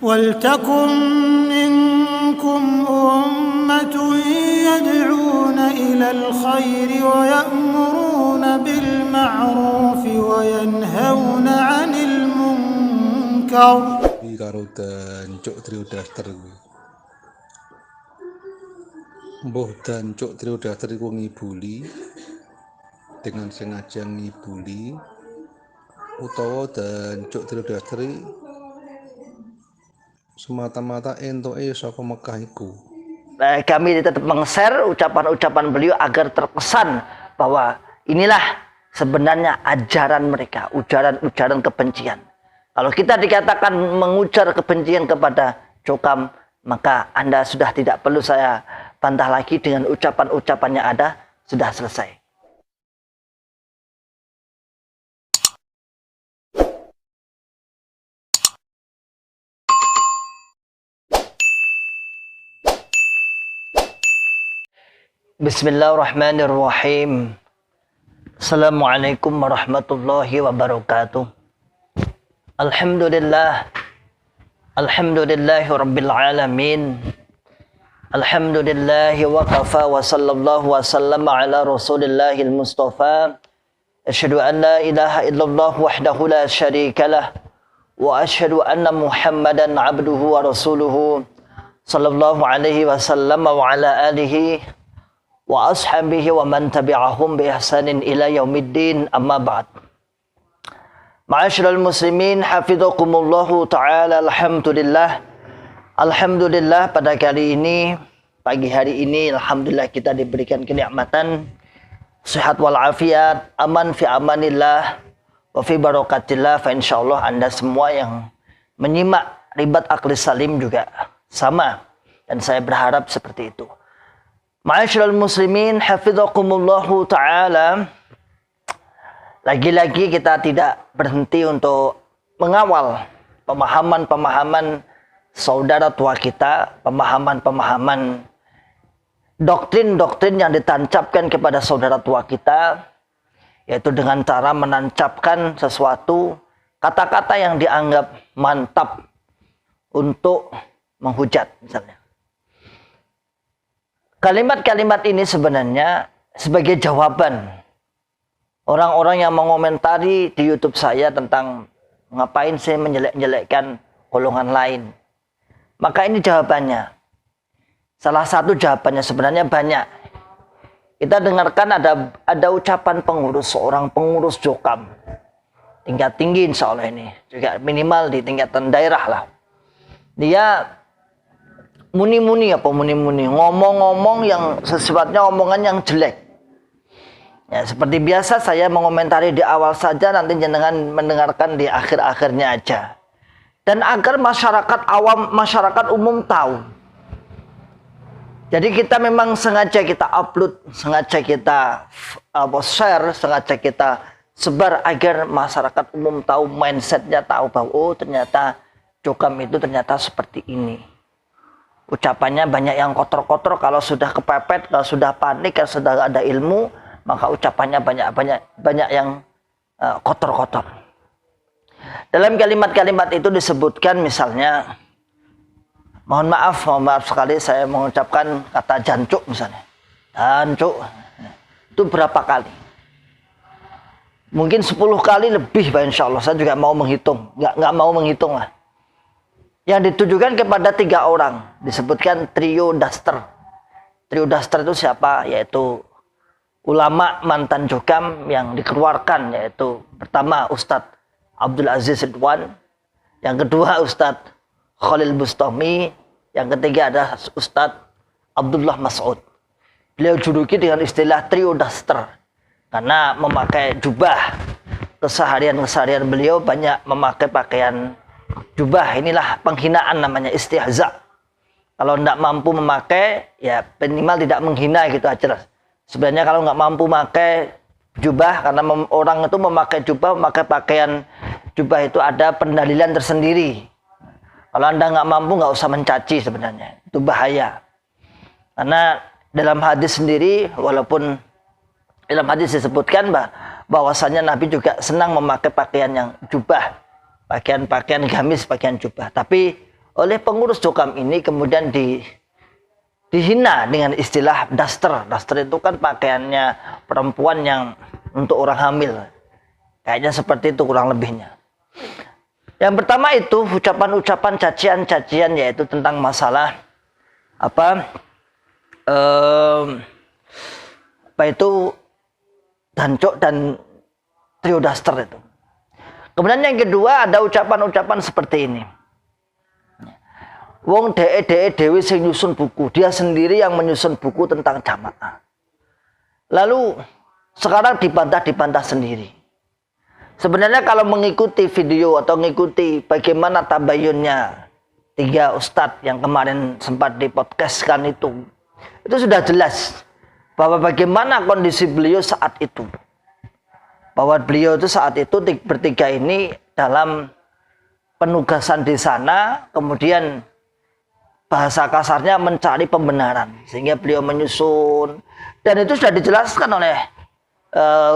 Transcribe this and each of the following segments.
وَلْتَكُنْ مِنْكُمْ أُمَّةٌ يَدْعُونَ إِلَى الْخَيْرِ وَيَأْمُرُونَ بِالْمَعْرُوفِ وَيَنْهَوْنَ عَنِ الْمُنْكَرِ. Karo dancuk Triodaster kuwi. Mbuh dancuk Triodaster iku ngibuli dengan sengaja ngibuli utawa dancuk Triodaster semata-mata entuke saka Mekah iku. Kami tetap meng-share ucapan-ucapan beliau agar terkesan bahwa inilah sebenarnya ajaran mereka, ujaran-ujaran kebencian. Kalau kita dikatakan mengujar kebencian kepada Cokam, maka Anda sudah tidak perlu saya bantah lagi dengan ucapan-ucapan yang ada, sudah selesai. Bismillahirrahmanirrahim. Assalamualaikum warahmatullahi wabarakatuh. Alhamdulillah. Alhamdulillahi rabbil alamin. Alhamdulillahi wa kafa wa sallallahu wa sallama ala rasulillahil mustafa. Asyhadu an la ilaha illallah wahdahu la syarikalah wa asyhadu anna Muhammadan abduhu wa rasuluhu sallallahu alaihi wasallam wa ala alihi wa ashabihi wa man tabi'ahum bi ihsanin ila yaumiddin, amma ba'd. Ma'asyiral muslimin hafizakumullahu ta'ala. Alhamdulillah pada kali ini, pagi hari ini, alhamdulillah kita diberikan kenikmatan sehat walafiat, aman fi amanillah wa fi barakatillah. Fa insyaallah Anda semua yang menyimak Ribat Akli Salim juga sama, dan saya berharap seperti itu. Ma'asyiral muslimin hafizakumullahu ta'ala. Lagi-lagi kita tidak berhenti untuk mengawal pemahaman-pemahaman saudara tua kita, pemahaman-pemahaman doktrin-doktrin yang ditancapkan kepada saudara tua kita, yaitu dengan cara menancapkan sesuatu kata-kata yang dianggap mantap untuk menghujat misalnya. Kalimat-kalimat ini sebenarnya sebagai jawaban orang-orang yang mengomentari di YouTube saya tentang ngapain saya menjelek-jelekkan golongan lain. Maka ini jawabannya. Salah satu jawabannya sebenarnya banyak. Kita dengarkan ada ucapan pengurus, seorang pengurus Jokam. Tingkat tinggi insya Allah ini. Juga minimal di tingkatan daerah lah. Dia muni-muni, ngomong-ngomong yang sifatnya omongan yang jelek. Ya, seperti biasa saya mengomentari di awal saja, nanti jangan mendengarkan di akhir-akhirnya aja. Dan agar masyarakat awam, masyarakat umum tahu. Jadi kita memang sengaja kita upload, sengaja kita share, sengaja kita sebar agar masyarakat umum tahu, mindsetnya tahu bahwa oh ternyata Cokam itu ternyata seperti ini. Ucapannya banyak yang kotor-kotor, kalau sudah kepepet, kalau sudah panik, kalau sudah gak ada ilmu, maka ucapannya banyak yang kotor-kotor. Dalam kalimat-kalimat itu disebutkan misalnya, mohon maaf sekali saya mengucapkan kata jancuk misalnya. Jancuk. Itu berapa kali? Mungkin 10 kali lebih, insya Allah. Saya juga mau menghitung. Nggak mau menghitung lah. Yang ditujukan kepada 3 orang. Disebutkan Triodaster. Triodaster itu siapa? Yaitu ulama mantan Jokam yang dikeluarkan, yaitu pertama Ustadz Abdul Aziz Ridwan, yang kedua Ustadz Khalil Bustami, yang ketiga adalah Ustadz Abdullah Mas'ud. Beliau juluki dengan istilah Triodaster karena memakai jubah. Keseharian beliau banyak memakai pakaian jubah. Inilah penghinaan, namanya istihza. Kalau tidak mampu memakai, ya minimal tidak menghina gitu aja. Sebenarnya kalau nggak mampu pakai jubah, karena orang itu memakai jubah, memakai pakaian jubah itu ada pendalilan tersendiri. Kalau Anda nggak mampu, nggak usah mencaci sebenarnya. Itu bahaya. Karena dalam hadis sendiri, walaupun dalam hadis disebutkan bahwasanya Nabi juga senang memakai pakaian yang jubah. Pakaian-pakaian gamis, pakaian jubah. Tapi oleh pengurus Jokam ini kemudian dihina dengan istilah daster. Daster itu kan pakaiannya perempuan yang untuk orang hamil. Kayaknya seperti itu kurang lebihnya. Yang pertama itu ucapan-ucapan cacian-cacian, yaitu tentang masalah itu dancuk dan trio daster itu. Kemudian yang kedua ada ucapan-ucapan seperti ini. Wong dewe sing nyusun buku, dia sendiri yang menyusun buku tentang jamaah. Lalu sekarang dibantah sendiri. Sebenarnya kalau mengikuti video atau mengikuti bagaimana tabayunnya 3 ustadz yang kemarin sempat dipodcastkan itu sudah jelas bahwa bagaimana kondisi beliau saat itu. Bahwa beliau itu saat itu bertiga ini dalam penugasan di sana, kemudian bahasa kasarnya mencari pembenaran, sehingga beliau menyusun, dan itu sudah dijelaskan oleh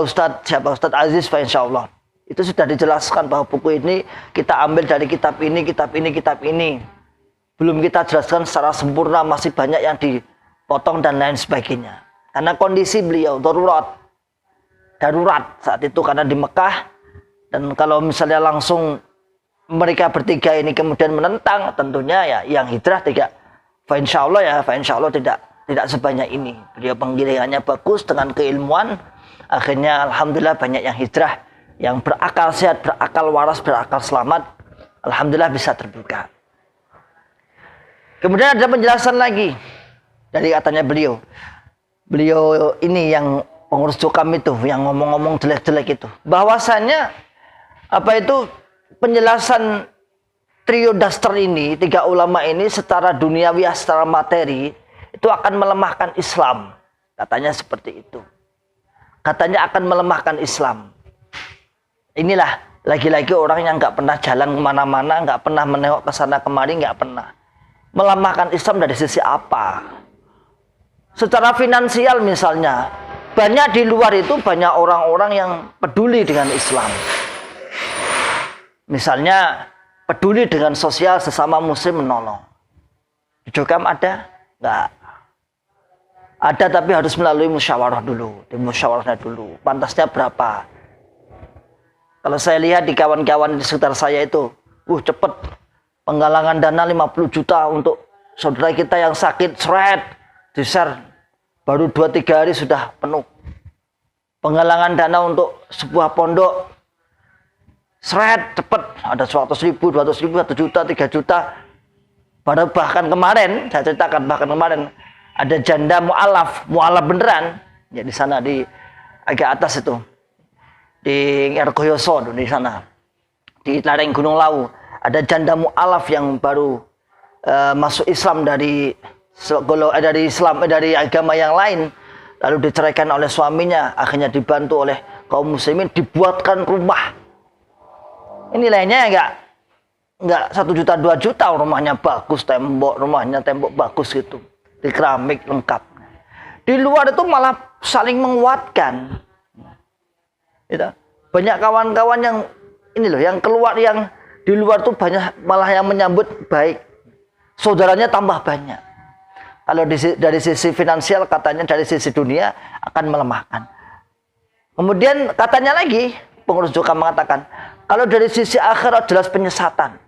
Ustadz Aziz Pak, insya Allah. Itu sudah dijelaskan bahwa buku ini kita ambil dari kitab ini. Belum kita jelaskan secara sempurna, masih banyak yang dipotong dan lain sebagainya. Karena kondisi beliau darurat saat itu karena di Mekah, dan kalau misalnya langsung mereka bertiga ini kemudian menentang, tentunya ya yang hijrah tidak, insya Allah tidak sebanyak ini. Beliau penggiringannya bagus dengan keilmuan, akhirnya alhamdulillah banyak yang hijrah, yang berakal sehat, berakal waras, berakal selamat, alhamdulillah bisa terbuka. Kemudian ada penjelasan lagi dari katanya beliau ini yang pengurus Jokam itu yang ngomong-ngomong jelek-jelek itu, bahwasannya penjelasan trio daster ini, 3 ulama ini secara duniawi, secara materi itu akan melemahkan Islam. Katanya seperti itu. Katanya akan melemahkan Islam. Inilah lagi-lagi orang yang nggak pernah jalan kemana-mana, nggak pernah menengok ke sana kemari, nggak pernah. Melemahkan Islam dari sisi apa? Secara finansial misalnya, banyak di luar itu banyak orang-orang yang peduli dengan Islam. Misalnya peduli dengan sosial, sesama muslim menolong. Di Jokam ada? Enggak. Ada, tapi harus melalui musyawarah dulu. Di musyawarahnya dulu. Pantasnya berapa? Kalau saya lihat di kawan-kawan di sekitar saya itu, cepet. Penggalangan dana 50 juta untuk saudara kita yang sakit, di-share. Baru 2-3 hari sudah penuh. Penggalangan dana untuk sebuah pondok, cepet, ada 100 ribu, 200 ribu, 1 juta, 3 juta. Bahkan kemarin, saya ceritakan, ada janda mu'alaf beneran, ya di sana di agak atas itu, di Ergoyoso di sana, di lereng Gunung Lawu, ada janda mu'alaf yang baru masuk Islam dari agama yang lain, lalu diceraikan oleh suaminya, akhirnya dibantu oleh kaum muslimin, dibuatkan rumah. Ini lainnya enggak 1 juta 2 juta, rumahnya bagus, tembok bagus gitu, di keramik lengkap. Di luar itu malah saling menguatkan. Gitu. Banyak kawan-kawan yang yang keluar, yang di luar tuh banyak malah yang menyambut baik. Saudaranya tambah banyak. Kalau dari sisi finansial, katanya dari sisi dunia akan melemahkan. Kemudian katanya lagi, pengurus Jokam mengatakan, kalau dari sisi akhirat jelas penyesatan.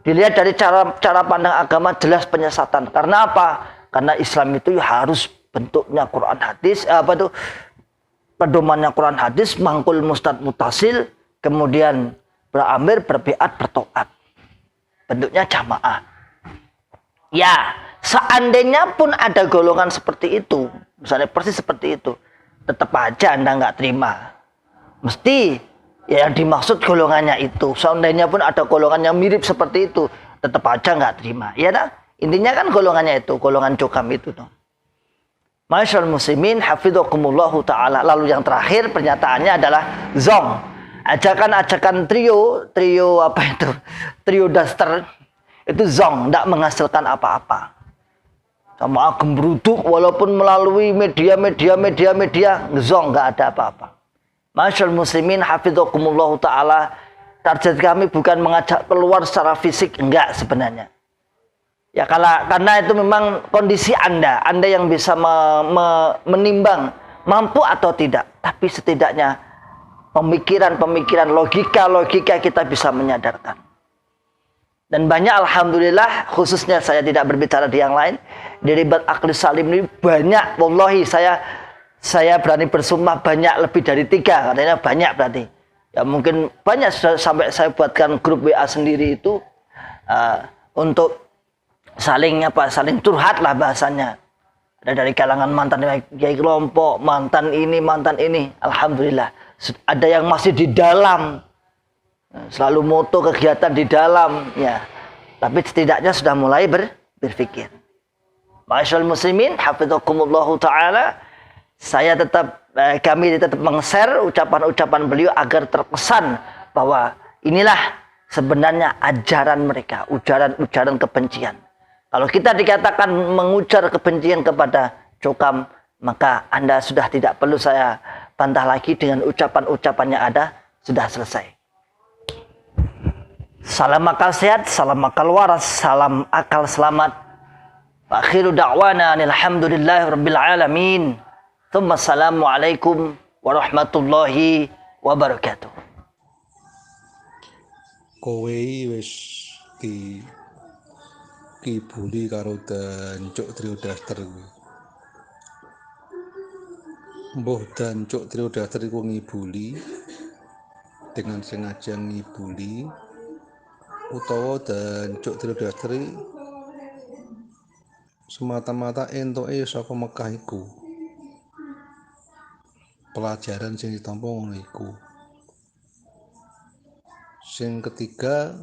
Dilihat dari cara pandang agama jelas penyesatan. Karena apa? Karena Islam itu harus bentuknya Quran hadis, pedomannya Quran hadis, mangkul mustad mutasil, kemudian beramir, berbiat, bertoat. Bentuknya jamaah. Ya, seandainya pun ada golongan seperti itu, misalnya persis seperti itu, tetap aja Anda nggak terima. Mesti ya yang dimaksud golongannya itu. Seandainya pun ada golongan yang mirip seperti itu, tetap aja nggak terima. Ya dah, intinya kan golongannya itu, golongan Jokam itu tuh. Masyaallah muslimin, hafidhakumullahu ta'ala. Lalu yang terakhir pernyataannya adalah zong. Ajakan-ajakan trio daster itu zong, tidak menghasilkan apa-apa. Sama gembruduk walaupun melalui media, zong, nggak ada apa-apa. Masyaallah muslimin, hafidhakumullahu ta'ala. target kami bukan mengajak keluar secara fisik, enggak sebenarnya. Ya karena itu memang kondisi Anda yang bisa menimbang mampu atau tidak. Tapi setidaknya pemikiran-pemikiran, logika kita bisa menyadarkan. Dan banyak alhamdulillah, khususnya saya tidak berbicara di yang lain, di Ribat Akli Salim ini banyak, wallahi saya berani bersumpah banyak, lebih dari 3, katanya banyak berarti. Ya mungkin banyak, sampai saya buatkan grup WA sendiri itu untuk saling curhat lah bahasanya. Ada dari kalangan mantan kiai kelompok, mantan ini, alhamdulillah. Ada yang masih di dalam, selalu moto kegiatan di dalam, ya. Tapi setidaknya sudah mulai berpikir. Ma'asyiral muslimin, hafizakumullahu taala. Kami tetap meng-share ucapan-ucapan beliau agar terkesan bahwa inilah sebenarnya ajaran mereka, ujaran-ujaran kebencian. Kalau kita dikatakan mengujar kebencian kepada Cokam, maka Anda sudah tidak perlu saya bantah lagi dengan ucapan-ucapan yang ada, sudah selesai. Salam akal sehat, salam akal waras, salam akal selamat. Akhiru da'wana alhamdulillahi rabbil alamin. Assalamualaikum warahmatullahi wabarakatuh. Kowe wis dibuli karo Dancuk Triodaster kuwi. Mbuh Dancuk Triodaster iku ngibuli dengan sengaja ngibuli, utawa Dancuk Triodaster semata-mata entuke saka Mekah iku. Pelajaran sing ditampa ngono iku. Sing ketiga,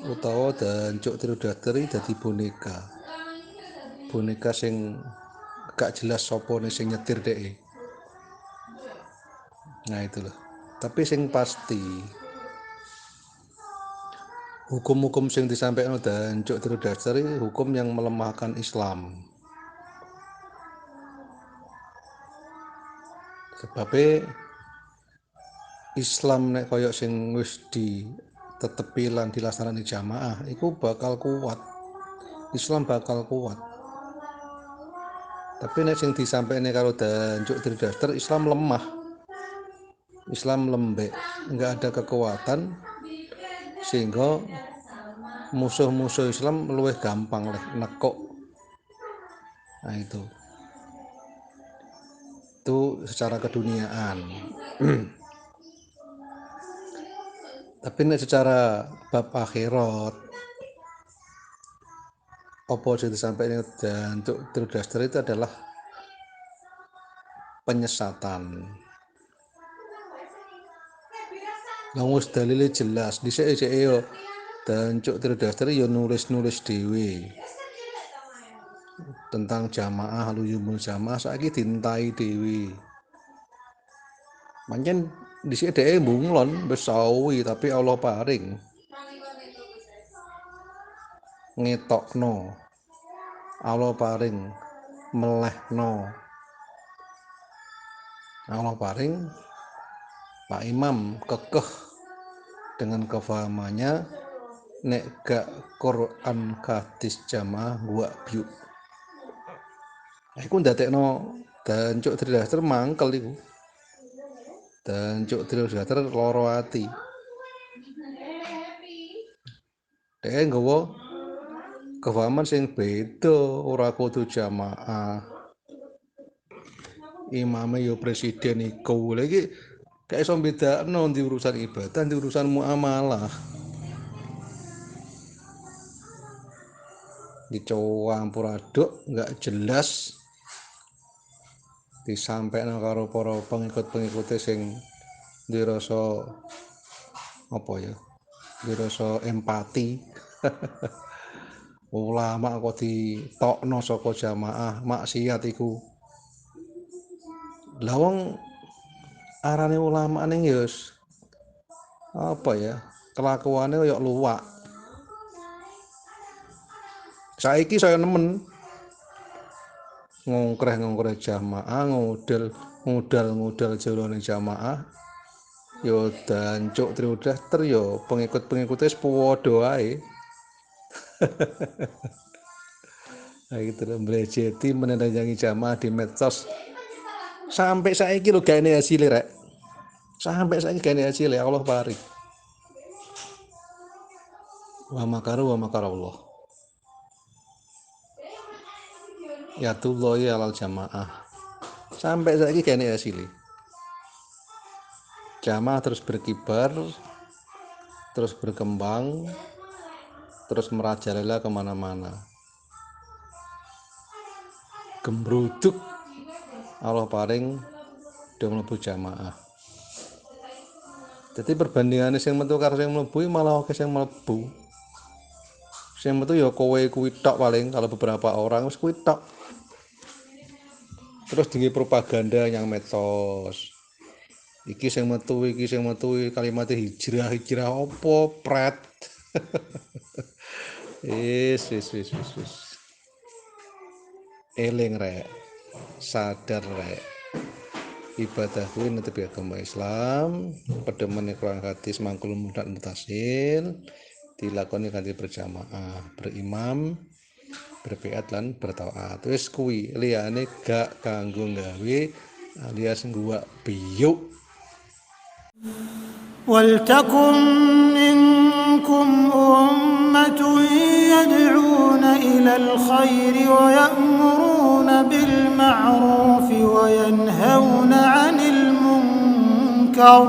utawa Dancuk Triodaster dadi boneka sing gak jelas sapa sing nyetir dhek. Nah itu loh. Tapi sing pasti hukum-hukum sing disampaikan Dancuk Triodaster hukum yang melemahkan Islam. Sebabnya Islam nek koyok sing wis ditetepi lan dilaksanakan jamaah iku bakal kuat. Islam bakal kuat. Tapi nek sing disampaikan karo Dancuk Triodaster Islam lemah. Islam lembek, enggak ada kekuatan sehingga musuh-musuh Islam luwih gampang nekuk. Nah itu secara keduniaan. Tapi nek secara bab akhirat, apa yang disampaikan Dancuk Triodaster itu adalah penyesatan. Wis dalile jelas, dhisik yo Dancuk Triodaster yo nulis dhewe tentang jamaah, luyumul jamaah saiki dintai dhewe. Pancen dhisik dhewe bunglon wis sawi tapi Allah paring ngetokno. Allah paring melehno. Allah paring Pak Imam kekeh dengan kefahamannya, nek gak Quran hadis jamaah gua biuk. Iku ndadekno Dancuk Triodaster mangkel iku. Dancuk Triodaster loro ati. Dhek nggawa kefahaman sing beda, ora kudu jamaah. Imame yo presiden iku. Lha iki gak iso bedakno di urusan ibadah, di urusan muamalah. Dicampur aduk, gak jelas. Disampaikan karo para pengikut-pengikutnya sing dirasa apa ya? Dirasa empati. Ulama kok ditokno saka jamaah, maksiat iku. Lah wong arane ulama ning ya apa ya? Kelakuane koyo luwak. Saiki saya nemen ngongkreh jamaah, ngudal jerone jamaah. yo dancuk Triudaster yo pengikut-pengikutnya sepodo ae. Nah, gitu loh, mlejeti meneranjangi jamaah di medsos. Sampai saiki lho gak ini hasilnya rek. Sampai saiki gak ini hasilnya, Allah paring. Wa makaru wa makarallah. Ya tullah ya alal jamaah. Sampai saiki gak ini hasilnya. Jamaah terus berkibar, terus berkembang, terus merajalela kemana-mana. Gembruduk Allah paring udah mlebu jamaah. Jadi perbandingannya sing metu karo sing mlebu malah akeh sing mlebu. Sing metu ya kowe kuwi tok paling, kalau beberapa orang wis kuwi tok. Terus tinggi propaganda yang medsos. Iki sing metu kalimat hijrah opo pret. Wis. Eling rek. Sadar rek. Ibadah kuwi netepi agama Islam, pedemen Quran hadis mangkul mudah mutasil, dilakoni kanthi berjamaah, berimam, berpiat lan bertaat. Wis kuwi liyane gak kanggo gawe alias gua biyuk. ولتكن منكم أمة يدعون إلى الخير ويأمرون بالمعروف وينهون عن المنكر